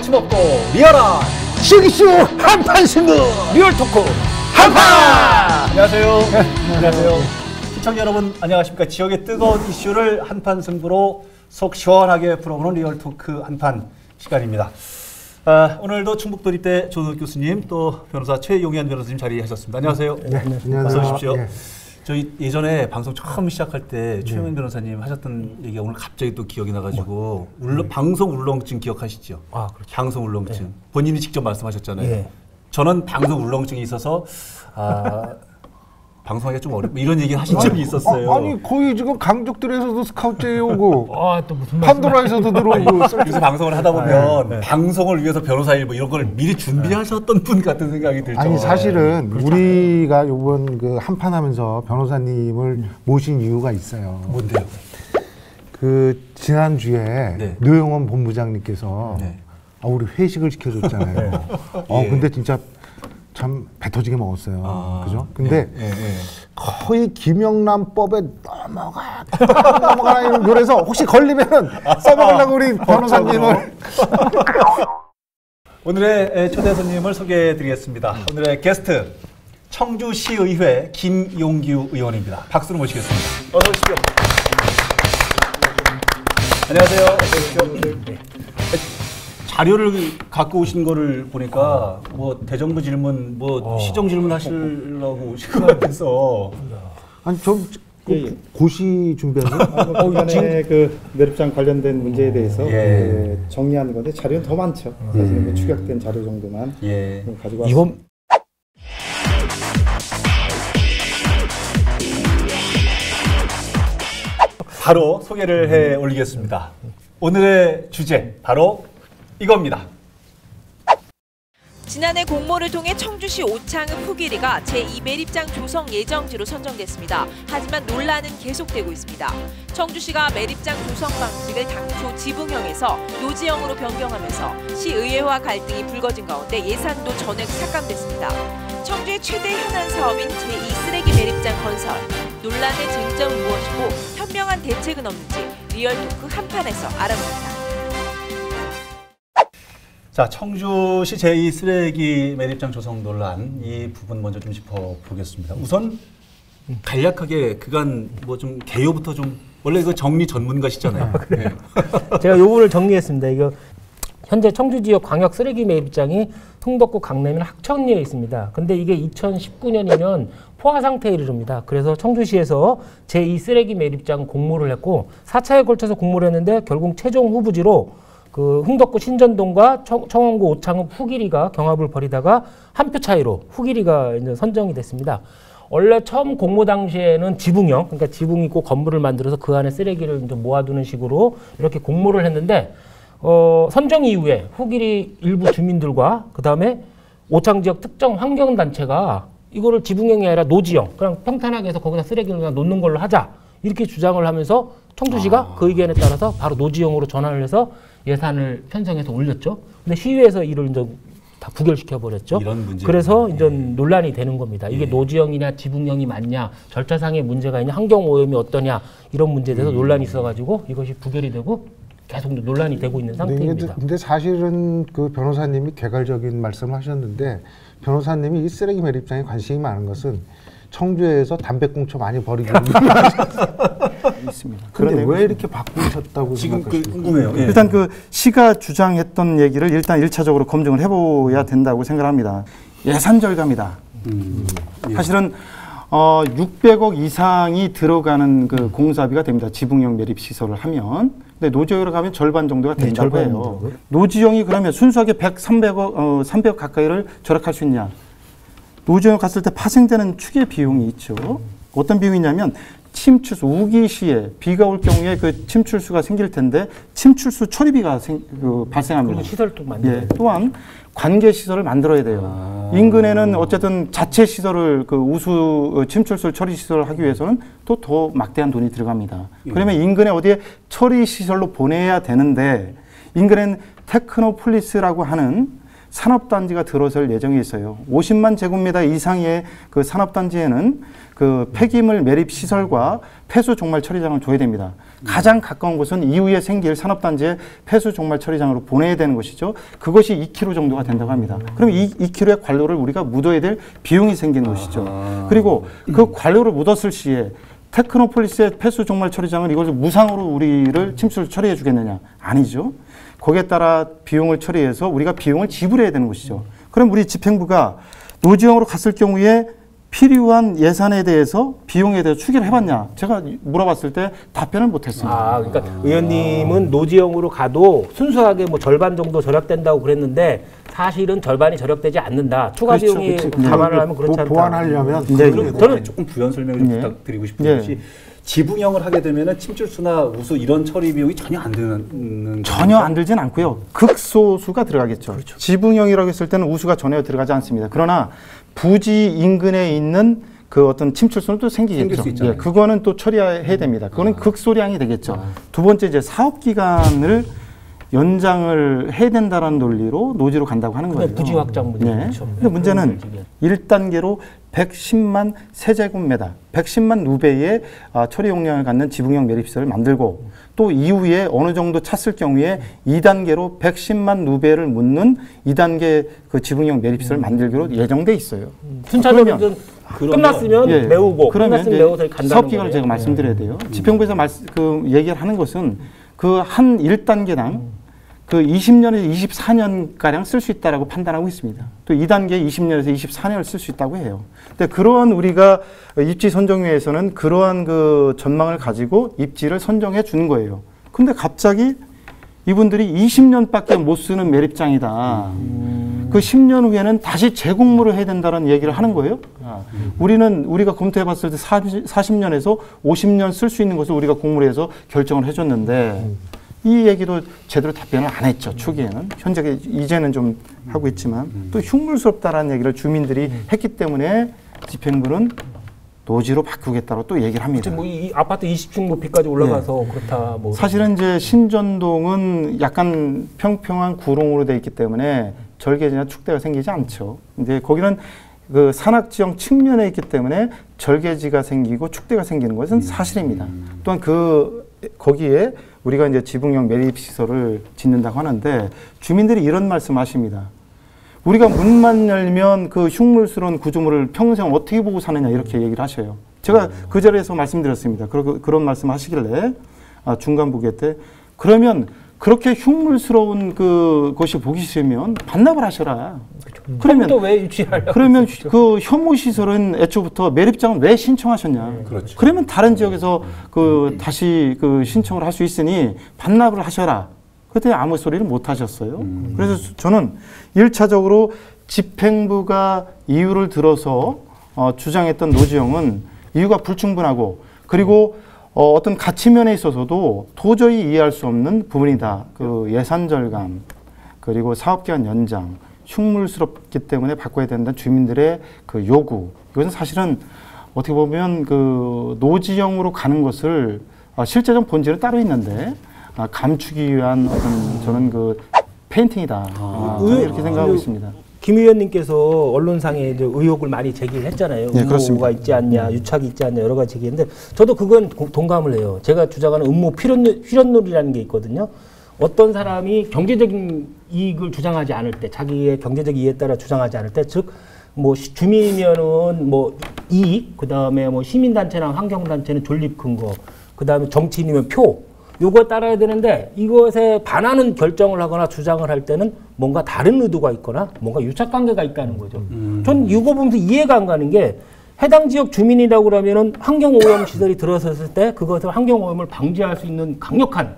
거침없고 리얼한 시기쇼 한판 승부 리얼 토크 한판! 안녕하세요. 안녕하세요. 시청자 여러분 안녕하십니까. 지역의 뜨거운 이슈를 한판 승부로 속 시원하게 풀어보는 리얼 토크 한판 시간입니다. 오늘도 충북도립대 조은옥 교수님 또 변호사 최용현 변호사님 자리하셨습니다. 안녕하세요. 네, 안녕하세요. 어서 오십시오. 네. 저희 예전에 방송 처음 시작할 때 최용현 변호사님 하셨던 얘기가 오늘 갑자기 또 기억이 나가지고 방송 울렁증 기억하시죠? 아, 그렇죠. 방송 울렁증. 본인이 직접 말씀하셨잖아요. 예. 저는 방송 울렁증이 있어서 방송하기가 좀 어렵고 이런 얘기 하신 적이 있었어요. 아니 거의 지금 강적들에서도 스카우트에 오고 또 무슨 판도라에서도 들어오고 요새 방송을 하다 보면 방송을 위해서 변호사일 뭐 이런 걸 미리 준비하셨던 분 같은 생각이 들죠. 아니 사실은 우리가 이번 그 한판 하면서 변호사님을 모신 이유가 있어요. 뭔데요? 그 지난주에 네. 노영원 본부장님께서 네. 우리 회식을 시켜줬잖아요. 예. 근데 진짜 참 배 터지게 먹었어요. 그죠? 근데 예. 거의 김영란법에 넘어가라 그래서 혹시 걸리면은 써먹으려고 우리 변호사님을 오늘의 초대 손님을 소개해드리겠습니다. 오늘의 게스트 청주시의회 김용규 의원입니다. 박수로 모시겠습니다. 어서 오십시오. 안녕하세요. 어서 오십시오. 자료를 갖고 오신 거를 보니까 뭐 대정부 질문, 뭐 시정 질문 하시려고 오신 것 같아서 아니 좀 고시 준비하세요? 이번에 그 매립장 관련된 문제에 대해서 정리하는 건데 자료는 더 많죠. 사실은 뭐 축약된 자료 정도만 가지고 왔습니다. 바로 소개를 해 올리겠습니다. 오늘의 주제 바로 이겁니다. 지난해 공모를 통해 청주시 오창읍 후기리가 제2매립장 조성 예정지로 선정됐습니다. 하지만 논란은 계속되고 있습니다. 청주시가 매립장 조성 방식을 당초 지붕형에서 노지형으로 변경하면서 시의회와 갈등이 불거진 가운데 예산도 전액 삭감됐습니다. 청주의 최대 현안 사업인 제2쓰레기 매립장 건설. 논란의 쟁점은 무엇이고 현명한 대책은 없는지 리얼토크 한판에서 알아봅니다. 자, 청주시 제2쓰레기 매립장 조성 논란 이 부분 먼저 좀 짚어보겠습니다. 우선 간략하게 그간 뭐 좀 개요부터 좀 원래 이거 정리 전문가시잖아요. 네. 제가 요거를 정리했습니다. 이거 현재 청주 지역 광역 쓰레기 매립장이 흥덕구 강내면 학천리에 있습니다. 근데 이게 2019년이면 포화 상태에 이르릅니다. 그래서 청주시에서 제2쓰레기 매립장 공모를 했고 4차에 걸쳐서 공모를 했는데 결국 최종 후보지로 그 흥덕구 신전동과 청원구 오창읍 후기리가 경합을 벌이다가 한 표 차이로 후기리가 이제 선정이 됐습니다. 원래 처음 공모 당시에는 지붕형, 그러니까 지붕이 있고 건물을 만들어서 그 안에 쓰레기를 이제 모아두는 식으로 이렇게 공모를 했는데 선정 이후에 후기리 일부 주민들과 그 다음에 오창 지역 특정 환경단체가 이거를 지붕형이 아니라 노지형, 그냥 평탄하게 해서 거기다 쓰레기를 그냥 놓는 걸로 하자 이렇게 주장을 하면서 청주시가 그 의견에 따라서 바로 노지형으로 전환을 해서 예산을 편성해서 올렸죠. 근데 시의회에서 이를 이제 다 부결시켜 버렸죠. 그래서 이제 논란이 되는 겁니다. 이게 노지형이냐 지붕형이 맞냐, 절차상의 문제가 있냐, 환경 오염이 어떠냐 이런 문제에 대해서 논란이 있어가지고 이것이 부결이 되고 계속 논란이 되고 있는 상태입니다. 근데 사실은 그 변호사님이 개괄적인 말씀을 하셨는데 변호사님이 이 쓰레기 매립장에 관심이 많은 것은 청주에서 담배꽁초 많이 버리고 있습니다. 그런데 왜 이렇게 바꾸셨다고 지금 생각하십니까? 궁금해요. 예. 일단 그 시가 주장했던 얘기를 일단 1차적으로 검증을 해봐야 된다고 생각합니다. 예산 절감이다. 사실은 600억 이상이 들어가는 그 공사비가 됩니다. 지붕형 매립 시설을 하면. 근데 노지형으로 가면 절반 정도가 된다고 해요. 노지형이 그러면 순수하게 300억 가까이를 절약할 수 있냐. 노지형 갔을 때 파생되는 추계 비용이 있죠. 어떤 비용이냐면 침출수, 우기 시에 비가 올 경우에 그 침출수가 생길 텐데 침출수 처리비가 발생합니다. 시설도 만들어요. 또한 관계 시설을 만들어야 돼요. 인근에는 어쨌든 자체 시설을 그 우수 침출수 처리 시설을 하기 위해서는 또 더 막대한 돈이 들어갑니다. 그러면 인근에 어디에 처리 시설로 보내야 되는데 인근엔 테크노폴리스라고 하는 산업단지가 들어설 예정이 있어요. 50만 제곱미터 이상의 그 산업단지에는 그 폐기물 매립 시설과 폐수 종말 처리장을 줘야 됩니다. 가장 가까운 곳은 이후에 생길 산업단지에 폐수 종말 처리장으로 보내야 되는 것이죠. 그것이 2km 정도가 된다고 합니다. 그럼 이 2km의 관로를 우리가 묻어야 될 비용이 생기는 것이죠. 그리고 그 관로를 묻었을 시에 테크노폴리스의 폐수 종말 처리장은 이걸 무상으로 우리를 침수를 처리해 주겠느냐? 아니죠. 거기에 따라 비용을 처리해서 우리가 비용을 지불해야 되는 것이죠. 그럼 우리 집행부가 노지형으로 갔을 경우에 필요한 예산에 대해서 비용에 대해서 추계를 해봤냐? 제가 물어봤을 때 답변을 못했습니다. 그러니까 의원님은 노지형으로 가도 순수하게 뭐 절반 정도 절약된다고 그랬는데 사실은 절반이 절약되지 않는다. 추가 그렇죠, 비용이 그렇죠. 감안을 하면 그렇지 않다. 보완하려면 저는 조금 부연 설명을 좀 부탁드리고 싶은 것이 지붕형을 하게 되면은 침출수나 우수 이런 처리 비용이 전혀 안 드는 전혀 안 들진 않고요. 극소수가 들어가겠죠. 그렇죠. 지붕형이라고 했을 때는 우수가 전혀 들어가지 않습니다. 그러나 부지 인근에 있는 그 어떤 침출수는 또 생기겠죠. 생길 수 있잖아요. 예, 그거는 또 처리해야 됩니다. 그거는 극소량이 되겠죠. 두 번째 이제 사업 기간을 연장을 해야 된다는 논리로 노지로 간다고 하는 거예요. 부지 확장 문제. 네. 그렇죠. 근데 문제는 1단계로 110만 세제곱미터, 110만 누베의 처리 용량을 갖는 지붕형 매립시설을 만들고 또 이후에 어느 정도 찼을 경우에 2단계로 110만 누베를 묻는 2단계 그 지붕형 매립시설을 만들기로 예정돼 있어요. 순차적으로 끝났으면 예, 메우고 그러면 끝났으면 메워서 간다는 사업 기간을 거예요. 제가 말씀드려야 돼요. 집행부에서 그 얘기를 하는 것은 그 한 1단계당 그 20년에서 24년가량 쓸 수 있다라고 판단하고 있습니다. 또 2단계 20년에서 24년을 쓸 수 있다고 해요. 근데 그러한 우리가 입지 선정위에서는 그러한 그 전망을 가지고 입지를 선정해 주는 거예요. 근데 갑자기 이분들이 20년밖에 못 쓰는 매립장이다. 그 10년 후에는 다시 재공모를 해야 된다는 얘기를 하는 거예요. 우리가 검토해 봤을 때 40년에서 50년 쓸 수 있는 것을 우리가 공모를 해서 결정을 해줬는데 이 얘기도 제대로 답변을 안 했죠. 초기에는. 현재 이제는 좀 하고 있지만 또 흉물스럽다라는 얘기를 주민들이 했기 때문에 집행부는 노지로 바꾸겠다고 또 얘기를 합니다. 뭐 이 아파트 20층 높이까지 올라가서 그렇다. 뭐 사실은 이제 신전동은 약간 평평한 구롱으로 되어 있기 때문에 절개지나 축대가 생기지 않죠. 근데 거기는 그 산악지형 측면에 있기 때문에 절개지가 생기고 축대가 생기는 것은 사실입니다. 또한 거기에 우리가 이제 지붕형 매립 시설을 짓는다고 하는데 주민들이 이런 말씀하십니다. 우리가 문만 열면 그 흉물스러운 구조물을 평생 어떻게 보고 사느냐 이렇게 얘기를 하셔요. 제가 그 자리에서 말씀드렸습니다. 그런 말씀 하시길래 중간 보게 때 그러면 그렇게 흉물스러운 것이 보기 싫으면 반납을 하셔라. 그러면 또 왜 유치하려고? 그러면 그 혐오 시설은 애초부터 매립장은 왜 신청하셨냐? 그렇죠. 그러면 다른 지역에서 다시 신청을 할 수 있으니 반납을 하셔라. 그때 아무 소리를 못 하셨어요. 그래서 저는 1차적으로 집행부가 이유를 들어서 주장했던 노지형은 이유가 불충분하고 그리고 어떤 가치면에 있어서도 도저히 이해할 수 없는 부분이다. 그 예산 절감 그리고 사업기간 연장 흉물스럽기 때문에 바꿔야 된다는 주민들의 그 요구. 이것은 사실은 어떻게 보면 그 노지형으로 가는 것을 실제적 본질은 따로 있는데 감추기 위한 어떤 저는 그 페인팅이다. 저는 이렇게 생각하고 있습니다. 김 의원님께서 언론상에 이제 의혹을 많이 제기를 했잖아요. 네, 그렇습니다. 음모가 있지 않냐, 유착이 있지 않냐 여러 가지 제기했는데 저도 그건 동감을 해요. 제가 주장하는 음모 필연론이라는 게 있거든요. 어떤 사람이 경제적인 이익을 주장하지 않을 때, 자기의 경제적 이해에 따라 주장하지 않을 때, 즉 뭐 주민이면은 뭐 이익, 그 다음에 뭐 시민단체나 환경단체는 존립 근거, 그 다음에 정치인이면 표. 요거 따라야 되는데 이것에 반하는 결정을 하거나 주장을 할 때는 뭔가 다른 의도가 있거나 뭔가 유착관계가 있다는 거죠. 전 이거 보면서 이해가 안 가는 게 해당 지역 주민이라고 그러면은 환경오염 시설이 들어섰을 때 그것을 환경오염을 방지할 수 있는 강력한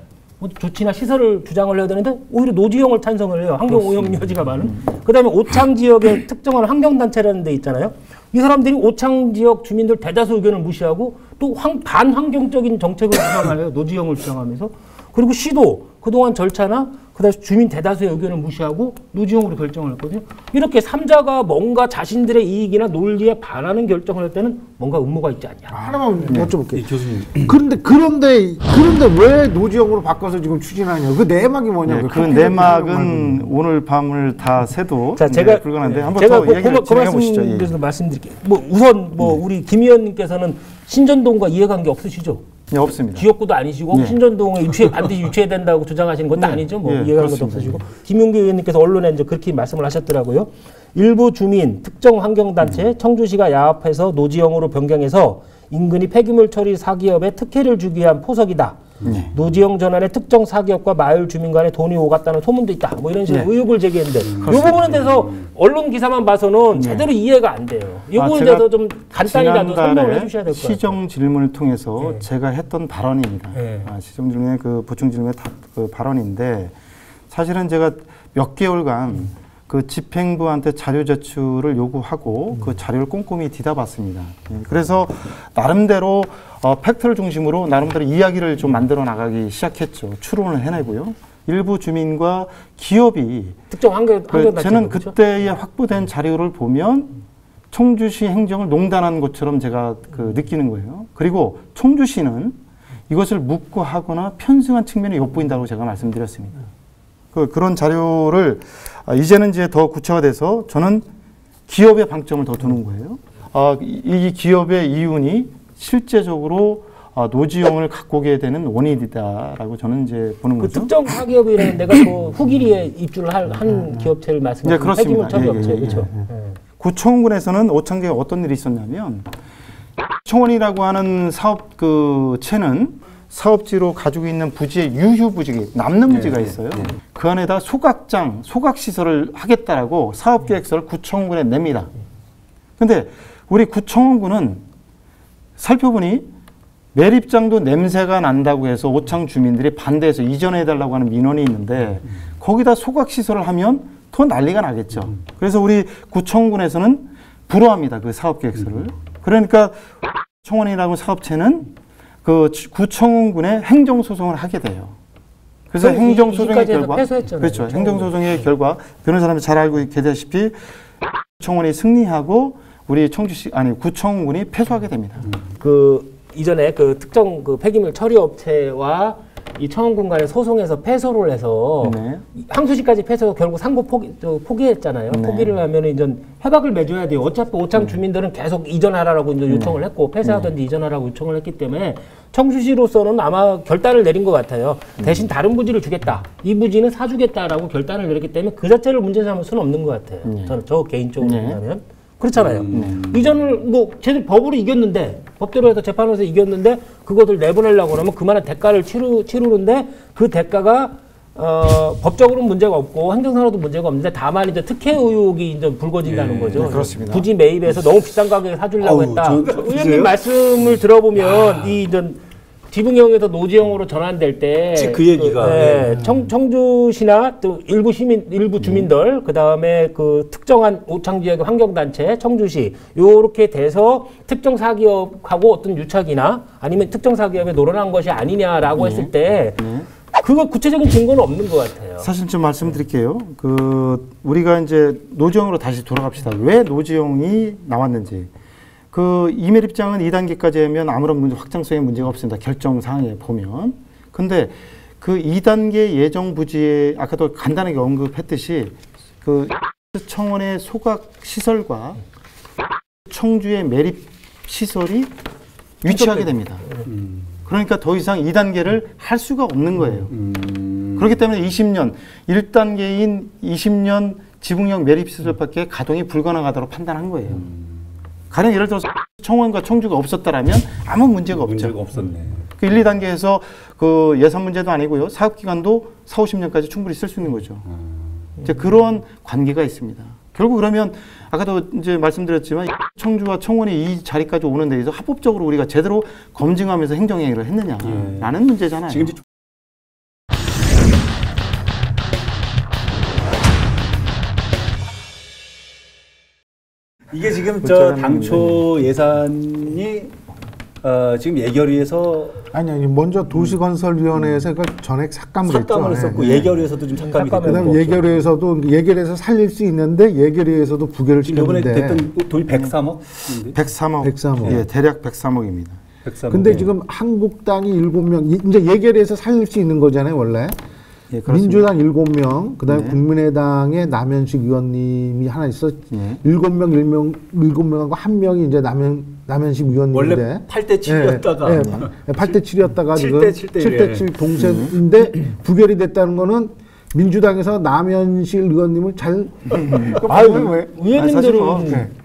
조치나 시설을 주장을 해야 되는데 오히려 노지형을 찬성을 해요. 환경오염 여지가 많은. 그다음에 오창 지역의 특정한 환경단체라는 데 있잖아요. 이 사람들이 오창 지역 주민들 대다수 의견을 무시하고 또 반환경적인 정책을 주장을 해요. 노지형을 주장하면서. 그리고 시도 그동안 절차나 그다음에 주민 대다수의 의견을 무시하고 노지형으로 결정을 했거든요. 이렇게 3자가 뭔가 자신들의 이익이나 논리에 반하는 결정을 할 때는 뭔가 음모가 있지 않냐. 하나만 여쭤볼게요. 교수님. 그런데 왜 노지형으로 바꿔서 지금 추진하냐? 그 내막이 뭐냐고. 그 내막은 오늘 밤을 다 새도 자, 제가 불가능한데 한번 제가 더 얘기를 진행해 보시죠. 말씀드려서 말씀드릴게요. 뭐 우선 우리 김 의원님께서는 신전동과 이해관계 없으시죠? 네, 없습니다. 지역구도 아니시고 네. 신전동에 반드시 유치해야 된다고 주장하시는 것도 아니죠. 뭐 네, 이해관계도 그렇습니다. 없으시고 김용기 의원님께서 언론에 이제 그렇게 말씀을 하셨더라고요. 일부 주민, 특정 환경단체, 청주시가 야합해서 노지형으로 변경해서 인근이 폐기물 처리 사기업에 특혜를 주기 위한 포석이다. 노지형 전환에 특정 사기업과 마을 주민 간에 돈이 오갔다는 소문도 있다. 뭐 이런 식으로 의혹을 제기했는데 이 부분에 대해서 언론 기사만 봐서는 제대로 이해가 안 돼요. 이 부분에 대해서 좀 간단히라도 설명을 해주셔야 될 것 같아요. 시정 질문을 통해서 제가 했던 발언입니다. 시정 질문의 그 보충 질문의 그 발언인데 사실은 제가 몇 개월간 그 집행부한테 자료 제출을 요구하고 그 자료를 꼼꼼히 뒤다봤습니다. 그래서 나름대로 팩트를 중심으로 나름대로 이야기를 좀 만들어 나가기 시작했죠. 추론을 해내고요. 일부 주민과 기업이 특정 환경단체 저는 그때에 확보된 자료를 보면 청주시 행정을 농단한 것처럼 제가 느끼는 거예요. 그리고 청주시는 이것을 묵고하거나 편승한 측면이 엿보인다고 제가 말씀드렸습니다. 그런 자료를 이제는 이제 더 구체화돼서 저는 기업의 방점을 더 두는 거예요. 이 기업의 이윤이 실제적으로 노지형을 갖고 오게 되는 원인이다라고 저는 이제 보는 그 거죠. 특정 사기업이라는 내가 그 후기리에 입주를 한 기업체를 말씀하시는 그렇습니다. 폐기물 처리 업체 그렇죠. 구청군에서는 오창기에 어떤 일이 있었냐면 청원이라고 하는 사업 체는 사업지로 가지고 있는 부지의 유휴 부지, 남는 부지가 있어요. 그 안에다 소각시설을 하겠다라고 사업계획서를 구청군에 냅니다. 근데 우리 구청군은 살펴보니 매립장도 냄새가 난다고 해서 오창 주민들이 반대해서 이전해달라고 하는 민원이 있는데 거기다 소각시설을 하면 더 난리가 나겠죠. 그래서 우리 구청군에서는 불허합니다. 그 사업계획서를. 그러니까 청원이라고 사업체는 그 구청군에 행정소송을 하게 돼요. 그래서 행정소송의 결과, 그렇죠. 행정소송의 결과, 변호사님이 잘 알고 계시다시피 청원이 승리하고 우리 구청군이 패소하게 됩니다. 그 이전에 그 특정 그 폐기물 처리 업체와 이 청원군 간의 소송에서 패소를 해서 항소시까지 패소 결국 상고 포기했잖아요. 포기를 하면 이제 협약을 맺어야 돼요. 어차피 오창 주민들은 계속 이전하라고 이제 요청을 했고 폐쇄하든지 이전하라고 요청을 했기 때문에 청주시로서는 아마 결단을 내린 것 같아요. 대신 다른 부지를 주겠다. 이 부지는 사주겠다라고 결단을 내렸기 때문에 그 자체를 문제 삼을 수는 없는 것 같아요. 저는 저 개인적으로 보면 그렇잖아요. 이전을 뭐 제대로 법으로 이겼는데 법대로 해서 재판에서 이겼는데 그것을 내보내려고 하면 그만한 대가를 치르는데 그 대가가 법적으로는 문제가 없고 행정상으로도 문제가 없는데 다만 이제 특혜 의혹이 이제 불거진다는 거죠. 그렇습니다. 부지 매입해서 너무 비싼 가격에 사주려고 했다. 의원님 말씀을 들어보면 이 이제 지붕형에서 노지형으로 전환될 때 그 얘기가 청주시나 또 일부 주민들 그다음에 그 특정한 오창 지역의 환경단체 청주시 요렇게 돼서 특정 사기업하고 어떤 유착이나 아니면 특정 사기업에 노련한 것이 아니냐라고 했을 때 그거 구체적인 증거는 없는 것 같아요. 사실 좀 말씀드릴게요. 우리가 이제 노지형으로 다시 돌아갑시다. 왜 노지형이 나왔는지. 이매립장은 2단계까지 하면 아무런 확장성에 문제가 없습니다. 결정 사항에 보면. 근데 그 2단계 예정 부지에 아까도 간단하게 언급했듯이 청원의 소각 시설과 청주의 매립 시설이 위치하게 됩니다. 그러니까 더 이상 2단계를 할 수가 없는 거예요. 그렇기 때문에 1단계인 20년 지붕형 매립 시설밖에 가동이 불가능하다고 판단한 거예요. 가령 예를 들어서 청원과 청주가 없었다라면 아무 문제가 없죠. 문제가 없었네. 1, 2단계에서 예산 문제도 아니고요. 사업 기간도 4, 50년까지 충분히 쓸 수 있는 거죠. 이제 그런 관계가 있습니다. 결국 그러면 아까도 이제 말씀드렸지만 청주와 청원이 이 자리까지 오는 데 있어서 합법적으로 우리가 제대로 검증하면서 행정행위를 했느냐라는 문제잖아요. 지금 이게 지금 당초 예산이 지금 예결위에서 아니 먼저 도시건설위원회에서 그 전액 삭감을 했죠. 삭감을 했었고 예. 예결위에서도 좀 삭감이 됐고 그다음 예결위에서도 예결위에서 살릴 수 있는데 예결위에서도 부결을 이번에 시켰는데 됐던 돈이 103억? 103억. 예, 대략 103억입니다. 103억. 근데 지금 한국당이 7명 이제 예결위에서 살릴 수 있는 거잖아요, 원래. 예, 그렇습니다. 민주당 7명, 그다음에 네. 국민의당의 남현식 의원님이 하나 있어. 예. 7명하고 한 명이 이제 남현식 의원님인데 원래 8대 7이었다가 예, 8대 7이었다가 지금 7대 7 동생인데 부결이 됐다는 거는 민주당에서 남현식 의원님을 잘 의원님들은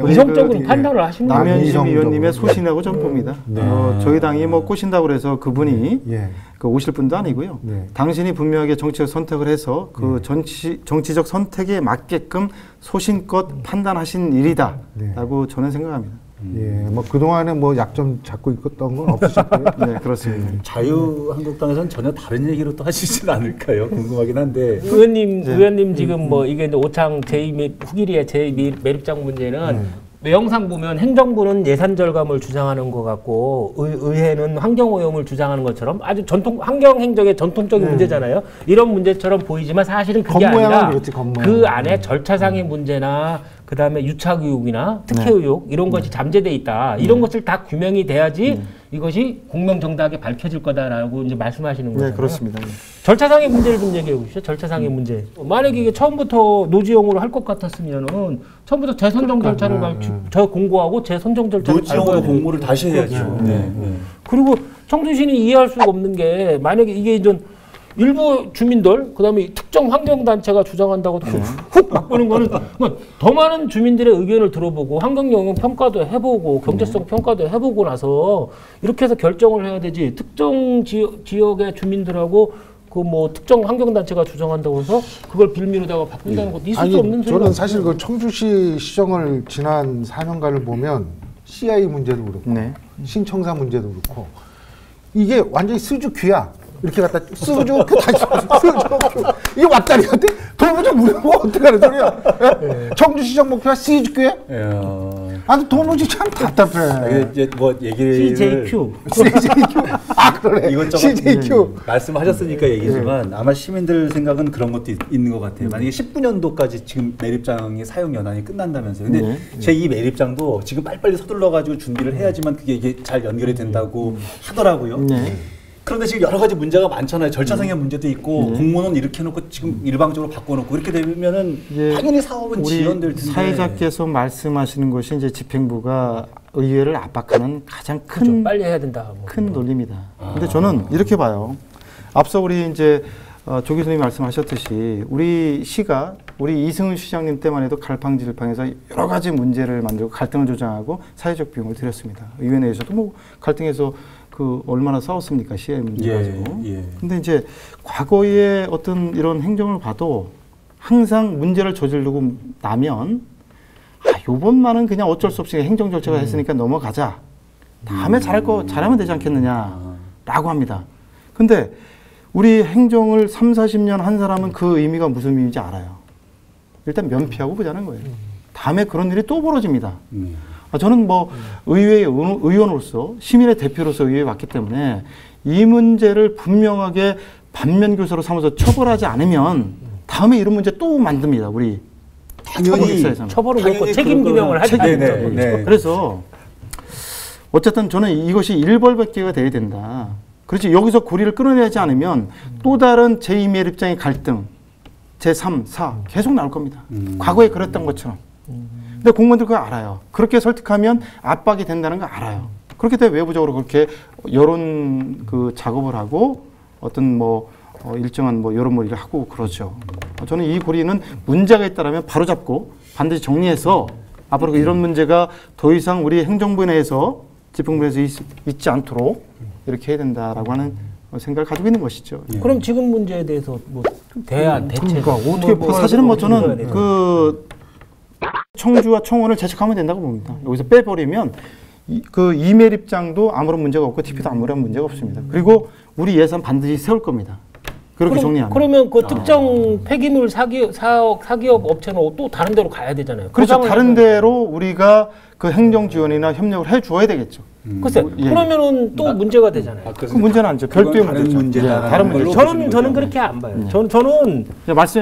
이성적으로 판단을 하시는 거예요. 남현식 의원님의 소신하고 좀 봅니다. 네. 저희 당이 뭐 꼬신다고 그래서 그분이 예. 그 오실 분도 아니고요. 네. 당신이 분명하게 정치적 선택을 해서 그 정치적 선택에 맞게끔 소신껏 판단하신 일이다라고 저는 생각합니다. 예, 뭐 그동안에 뭐 약점 잡고 있었던 건 없으셨고요. 네, 그렇습니다. 자유한국당에서는 전혀 다른 얘기로 또 하시진 않을까요? 궁금하긴 한데. 의원님 지금 뭐 이게 이제 오창 후기리의 제2매립장 문제는 외형상 보면 행정부는 예산 절감을 주장하는 것 같고 의회는 환경오염을 주장하는 것처럼 아주 환경행정의 전통적인 문제잖아요. 이런 문제처럼 보이지만 사실은 그게 아니라 그렇지, 그 안에 절차상의 문제나 그다음에 유착의혹이나 특혜의혹 이런 것이 잠재돼 있다. 이런 것을 다 규명이 돼야지 이것이 공명정당하게 밝혀질 거다라고 이제 말씀하시는 거예요. 네, 그렇습니다. 절차상의 문제를 좀 얘기해 보시죠. 절차상의 문제. 만약에 이게 처음부터 노지용으로 할 것 같았으면은 처음부터 재선정 절차를 공고하고 재선정 절차를 노지용으로 공모를 다시 해야죠. 네. 그리고 청주시는 이해할 수가 없는 게 만약에 이게 이제 일부 주민들 그다음에 특정 환경단체가 주장한다고 훅 바꾸는 거는 더 많은 주민들의 의견을 들어보고 환경영향 평가도 해보고 경제성 평가도 해보고 나서 이렇게 해서 결정을 해야 되지 특정 지역의 주민들하고 그 뭐 특정 환경단체가 주장한다고 해서 그걸 빌미로다가 바꾼다는 것도 있을 수 없는 소리가 저는 사실 그 청주시 시정을 지난 4년간을 보면 CI 문제도 그렇고 신청사 문제도 그렇고 이게 완전히 스즈큐야. 이렇게 갖다 쓰죠. 다시 쓰죠. 이게 왔다리 갔대. 도무 좀 물어보고 어떡하는 소리야. 청주시정 목표가 CGQ에? 아니 도무지 참 답답해. 이제 뭐 얘기를 CJQ. 아 그러네. 이것저것 CJQ. 말씀하셨으니까 얘기지만 아마 시민들 생각은 그런 것도 있는 것 같아요. 만약에 19년도까지 지금 매립장의 사용 연한이 끝난다면서요. 근데 제2 매립장도 지금 빨리빨리 서둘러 가지고 준비를 해야지만 이게 잘 연결이 된다고 하더라고요. 그런데 지금 여러 가지 문제가 많잖아요. 절차상의 문제도 있고 공무원 이렇게 해놓고 지금 일방적으로 바꿔놓고 이렇게 되면은 당연히 사업은 지연될 텐데. 사회자께서 말씀하시는 것이 이제 집행부가 의회를 압박하는 가장 큰 빨리 해야 된다. 큰 논리입니다. 근데 저는 이렇게 봐요. 앞서 우리 이제 조 교수님이 말씀하셨듯이 우리 시가 우리 이승훈 시장님 때만 해도 갈팡질팡해서 여러 가지 문제를 만들고 갈등을 조장하고 사회적 비용을 들였습니다. 의회 내에서도 뭐 갈등해서 그 얼마나 싸웠습니까 시의 문제 가지고. 근데 이제 과거의 어떤 이런 행정을 봐도 항상 문제를 저지르고 나면 요번만은 그냥 어쩔 수 없이 행정 절차가 했으니까 넘어가자. 다음에 잘하면 되지 않겠느냐라고 합니다. 근데 우리 행정을 30-40년 한 사람은 그 의미가 무슨 의미인지 알아요. 일단 면피하고 보자는 거예요. 다음에 그런 일이 또 벌어집니다. 저는 뭐 의회 의원으로서 시민의 대표로서 의회에 왔기 때문에 이 문제를 분명하게 반면교사로 삼아서 처벌하지 않으면 다음에 이런 문제 또 만듭니다. 우리 당연히 처벌을 그렇고 책임 규명을 하지 않는 그래서 어쨌든 저는 이것이 일벌백계가 돼야 된다. 그렇지 여기서 고리를 끊어내지 않으면 또 다른 제2의 입장의 갈등 제3, 4 계속 나올 겁니다. 과거에 그랬던 것처럼. 근데 공무원들 그거 알아요. 그렇게 설득하면 압박이 된다는 거 알아요. 그렇기 때문에 외부적으로 그렇게 여론 그 작업을 하고 어떤 뭐 일정한 뭐 여론 몰이를 하고 그러죠. 저는 이 고리는 문제가 있다라면 바로 잡고 반드시 정리해서 앞으로 이런 문제가 더 이상 우리 행정부 내에서 집행부 내에서 있지 않도록 이렇게 해야 된다라고 하는 생각을 가지고 있는 것이죠. 그럼 지금 문제에 대해서 뭐 대안, 대책 그러니까 어떻게 사실은 뭐 저는 그 청주와 청원을 제척하면 된다고 봅니다. 여기서 빼버리면 그 이매립장도 아무런 문제가 없고 TP도 아무런 문제가 없습니다. 그리고 우리 예산 반드시 세울 겁니다. 그렇게 정리하면. 그러면 그 특정 폐기물 사기업 업체는 또 다른 데로 가야 되잖아요. 그렇죠. 다른 데로 우리가 그 행정 지원이나 협력을 해 주어야 되겠죠. 글쎄, 예. 그러면은 또 문제가 되잖아요. 그 문제는 아니죠. 별도의 문제죠. 다른 문제. 저는 그렇게 안 봐요. 저는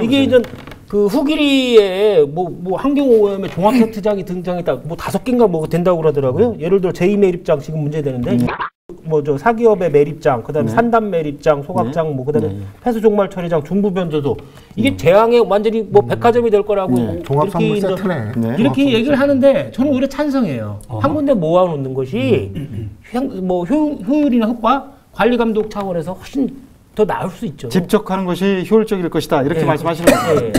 이게 이제 그 후기리에 뭐 환경오염에 종합세트장이 등장했다. 뭐 5개인가 뭐 된다고 그러더라고요. 예를 들어 제2매립장 지금 문제되는데 뭐 저 사기업의 매립장, 그다음에 산단 매립장, 소각장, 뭐 그다음에 폐수종말 처리장, 중부변조소 이게 재앙의 완전히 뭐 백화점이 될 거라고 종합선물 세트네. 이렇게 얘기를 하는데 저는 오히려 찬성해요. 한 군데 모아놓는 것이 뭐 효율이나 효과, 관리 감독 차원에서 훨씬 더 나을 수 있죠. 직접 하는 것이 효율적일 것이다. 이렇게 말씀하시는 거예요.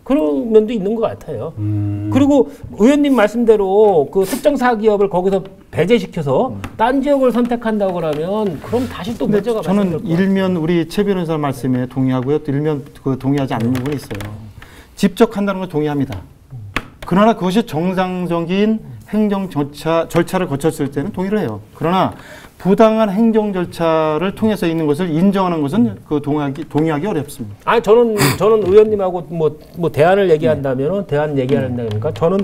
그런 면도 있는 것 같아요. 그리고 의원님 말씀대로 그 특정 사기업을 거기서 배제시켜서 딴 지역을 선택한다고 그러면 그럼 다시 또 문제가 발생될 저는 일면 우리 최 변호사 말씀에 동의하고요. 또 일면 동의하지 않는 부분이 있어요. 직접 한다는 걸 동의합니다. 그러나 그것이 정상적인 행정 절차를 거쳤을 때는 동의를 해요. 그러나 부당한 행정 절차를 통해서 있는 것을 인정하는 것은 그 동의하기 어렵습니다. 아니 저는 의원님하고 뭐 대안을 얘기한다면은 대안 얘기한다니까 저는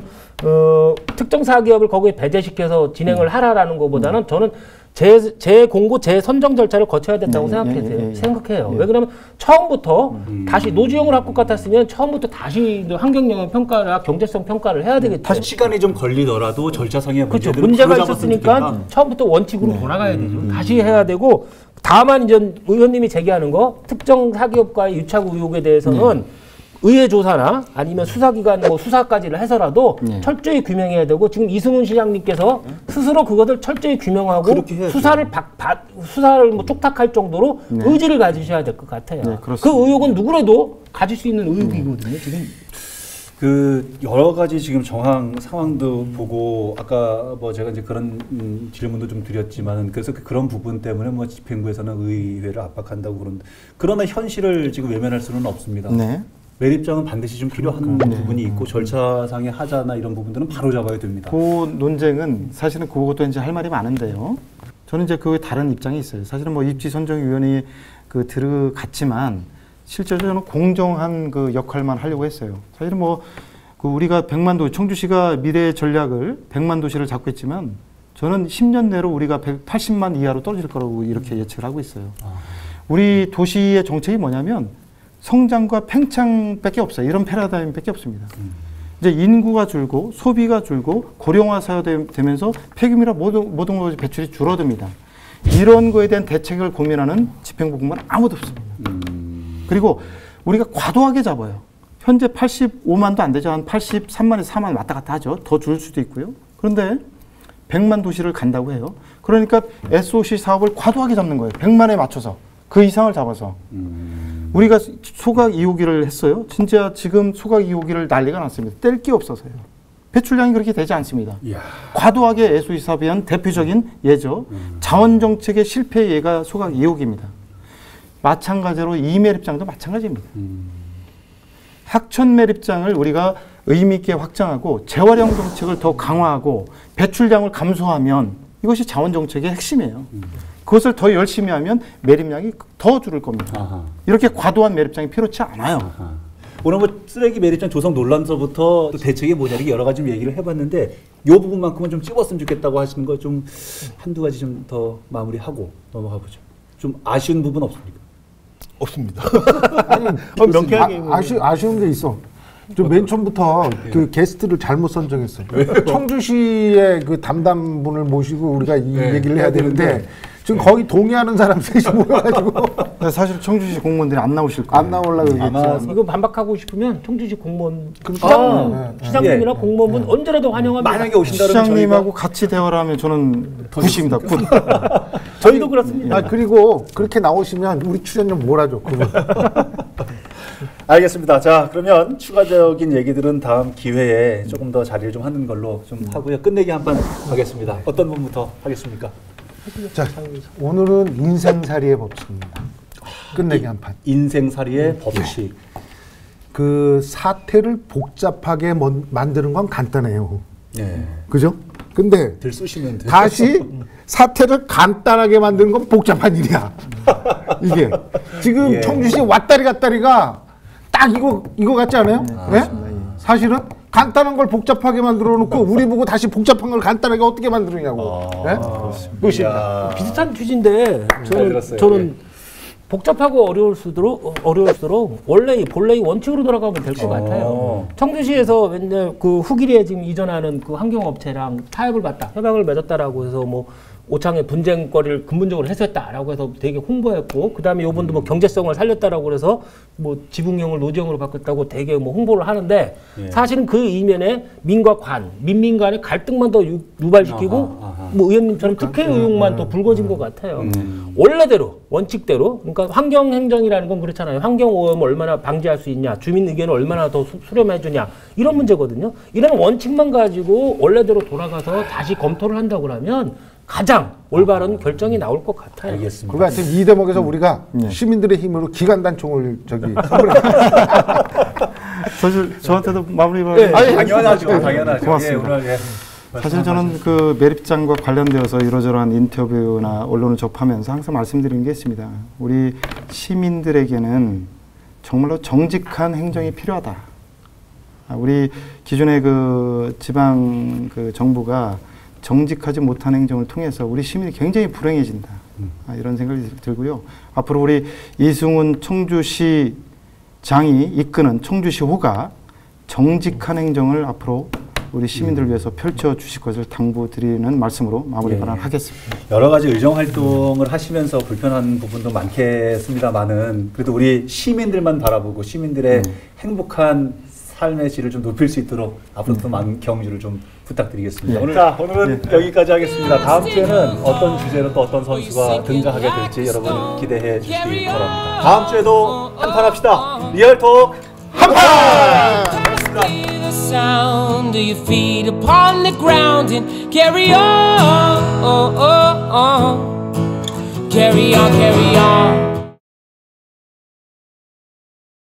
특정 사기업을 거기에 배제시켜서 진행을 하라라는 것보다는 저는 재공고 재선정 절차를 거쳐야 된다고 생각해요. 왜 그러면 처음부터 다시 노지용을 할 것 같았으면 처음부터 다시 환경영향 평가나 경제성 평가를 해야 되겠죠. 다시 시간이 좀 걸리더라도 절차상의 그렇죠. 문제가 있었으니까 처음부터 원칙으로 돌아가야 되죠. 다시 해야 되고 다만 이제 의원님이 제기하는 거 특정 사기업과의 유착 의혹에 대해서는 의회 조사나 아니면 수사기관 뭐 수사까지를 해서라도 철저히 규명해야 되고 지금 이승훈 시장님께서 스스로 그것을 철저히 규명하고 수사를 뭐 촉탁할 정도로 의지를 가지셔야 될 것 같아요. 그 의혹은 누구라도 가질 수 있는 의혹이거든요. 지금 그 여러 가지 지금 정황 상황도 보고 아까 뭐 제가 이제 그런 질문도 좀 드렸지만은 그래서 그런 부분 때문에 뭐 집행부에서는 의회를 압박한다고 그러나 현실을 지금 외면할 수는 없습니다. 매립장은 반드시 좀 필요한 부분이 있고 절차상의 하자나 이런 부분들은 바로 잡아야 됩니다. 그 논쟁은 사실은 그것도 이제 할 말이 많은데요. 저는 이제 그 다른 입장이 있어요. 사실은 뭐 입지선정위원회 그 들어갔지만 실제로 저는 공정한 그 역할만 하려고 했어요. 사실은 뭐 그 우리가 100만 도시, 청주시가 미래 전략을 100만 도시를 잡고 있지만 저는 10년 내로 우리가 180만 이하로 떨어질 거라고 이렇게 예측을 하고 있어요. 우리 도시의 정책이 뭐냐면 성장과 팽창밖에 없어요. 이런 패러다임밖에 없습니다. 이제 인구가 줄고 소비가 줄고 고령화 사회되면서 폐기물이나 모든 것의 배출이 줄어듭니다. 이런 거에 대한 대책을 고민하는 집행부만 아무도 없습니다. 그리고 우리가 과도하게 잡아요. 현재 85만도 안 되죠. 한 83만에서 4만 왔다 갔다 하죠. 더 줄 수도 있고요. 그런데 100만 도시를 간다고 해요. 그러니까 SOC 사업을 과도하게 잡는 거예요. 100만에 맞춰서. 그 이상을 잡아서. 우리가 소각 2호기를 했어요. 진짜 지금 소각 2호기를 난리가 났습니다. 뗄 게 없어서요. 배출량이 그렇게 되지 않습니다. 과도하게 SOC 사업에 한 대표적인 예죠. 자원정책의 실패의 예가 소각 2호기입니다. 마찬가지로 이매립장도 마찬가지입니다. 학천 매립장을 우리가 의미 있게 확장하고 재활용 정책을 더 강화하고 배출량을 감소하면 이것이 자원정책의 핵심이에요. 그것을 더 열심히 하면 매립량이 더 줄을 겁니다. 이렇게 과도한 매립장이 필요치 않아요. 오늘 뭐 쓰레기 매립장 조성 논란서부터 또 대책이 뭐냐 이렇게 여러 가지 좀 얘기를 해봤는데 이 부분만큼은 좀 찝었으면 좋겠다고 하시는 거 좀 한두 가지 좀 더 마무리하고 넘어가 보죠. 좀 아쉬운 부분 없습니까? 없습니다. 아니, 아쉬운 게 있어. 맨 처음부터 그 게스트를 잘못 선정했어요. 청주시의 그 담당분을 모시고 우리가 이 얘기를 해야 되는데 지금 거의 동의하는 사람 셋이 모여가지고 사실 청주시 공무원들이 안 나오실 거예요. 안 나오려고 얘기했죠. 이거 반박하고 싶으면 청주시 공무원 시장님이나 공무원분 언제라도 환영합니다. 만약에 오신다면 시장님하고 같이 대화를 하면 저는 굿입니다. 굿. 저희도 그렇습니다. 그리고 그렇게 나오시면 우리 출연료 몰아줘. 알겠습니다. 자, 그러면 추가적인 얘기들은 다음 기회에 조금 더 자리를 좀 하는 걸로 좀 하고요. 끝내기 한번 하겠습니다. 어떤 분부터 하겠습니까? 자, 오늘은 인생살이의 법칙입니다. 끝내기 한 판. 인생살이의 법칙. 그 사태를 복잡하게 만드는 건 간단해요. 그죠? 근데 들쑤시면 돼요. 다시 사태를 간단하게 만드는 건 복잡한 일이야. 이게 지금 청주시 왔다리 갔다리가 딱 이거 같지 않아요? 네? 사실은 간단한 걸 복잡하게 만들어 놓고 우리 보고 다시 복잡한 걸 간단하게 어떻게 만드느냐고. 네? 그것입니다. 비슷한 취지인데 저는 복잡하고 어려울수록 원래 본래의 원칙으로 돌아가면 될 것 같아요. 청주시에서 맨날 그 후기리에 지금 이전하는 그 환경업체랑 타협을 봤다, 협약을 맺었다라고 해서 뭐 오창의 분쟁거리를 근본적으로 해소했다라고 해서 되게 홍보했고, 그 다음에 요번도 뭐 경제성을 살렸다라고 그래서 뭐 지붕형을 노지형으로 바꿨다고 되게 뭐 홍보를 하는데, 사실은 그 이면에 민과 관, 민민 간의 갈등만 더 유발시키고 뭐 의원님처럼 특혜 의혹만 더 불거진 것 같아요. 원래대로 원칙대로, 그러니까 환경행정이라는 건 그렇잖아요. 환경오염을 얼마나 방지할 수 있냐, 주민 의견을 얼마나 더 수렴해 주냐, 이런 문제거든요. 이런 원칙만 가지고 원래대로 돌아가서 다시 검토를 한다고 하면 가장 올바른 결정이 나올 것 같아요. 알겠습니다. 그거 하여튼 이 대목에서 우리가 시민들의 힘으로 기간단총을 선물했습니다. 사실 저한테도 마무리 당연하죠. 당연하죠. 고맙습니다. 사실 저는 그 매립장과 관련되어서 이러저러한 인터뷰나 언론을 접하면서 항상 말씀드리는 게 있습니다. 우리 시민들에게는 정말로 정직한 행정이 필요하다. 우리 기존의 그 지방 그 정부가 정직하지 못한 행정을 통해서 우리 시민이 굉장히 불행해진다. 이런 생각이 들고요. 앞으로 우리 이승훈 청주시장이 이끄는 청주시호가 정직한 행정을 앞으로 우리 시민들을 위해서 펼쳐주실 것을 당부드리는 말씀으로 마무리 발언하겠습니다. 여러 가지 의정 활동을 하시면서 불편한 부분도 많겠습니다만은 그래도 우리 시민들만 바라보고 시민들의 행복한 삶의 질을 좀 높일 수 있도록 앞으로도 많은 경주를 좀 부탁드리겠습니다. 오늘은 여기까지 하겠습니다. 다음 주에는 어떤 주제로 또 어떤 선수가 등장하게 될지 여러분 기대해 주시기 바랍니다. 다음 주에도 한판 합시다. 리얼톡 한판! Sound of your feet upon the ground and carry on, carry on, carry on.